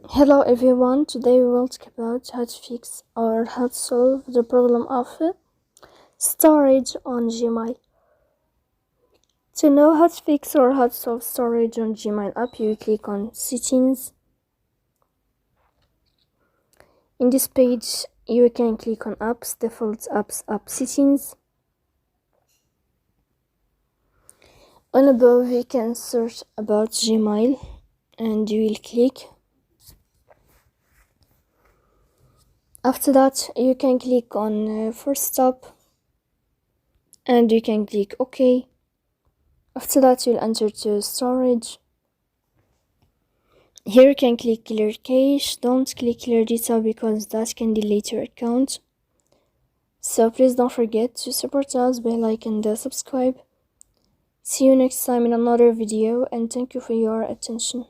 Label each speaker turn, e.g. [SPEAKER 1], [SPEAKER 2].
[SPEAKER 1] Hello everyone, today we will talk about how to fix or how to solve the problem of storage on Gmail. To know how to fix or how to solve storage on Gmail app, you click on settings. In this page, you can click on apps, default apps, app settings. On above, you can search about Gmail and you will click. After that, you can click on first stop and you can click OK. After that, you'll enter to storage. Here you can click clear cache. Don't click clear data because that can delete your account. So please don't forget to support us by liking and subscribe. See you next time in another video and thank you for your attention.